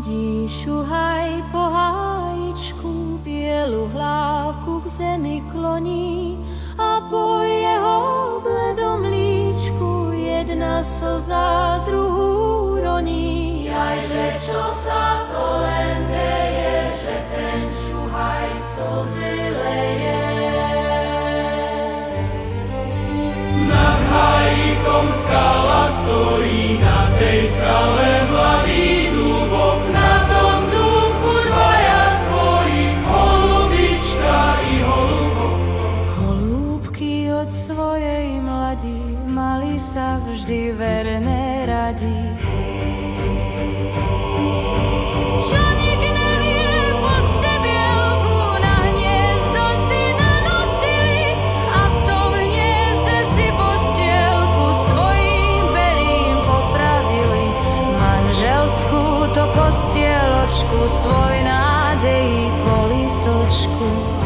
chodí šuhaj po hájičku, bielu hlávku k zemi kloní a po jeho bledom líčku jedna slza druhú roní. Jajže čo sa to len deje, že ten šuhaj slzy leje. Nad hájikom skala stojí, na tej skale mladý dúbok, na tom dúbku dvaja svoji, holubička i holubok. Holúbky od svojej mladí mali sa vždy verné radi. Čo nik nevie, po stebielku na hniezdo si nanosili a v tom hniezde si postielku svojím perím popravili. Manželskú to postieločku, svoj nádejí kolisočku.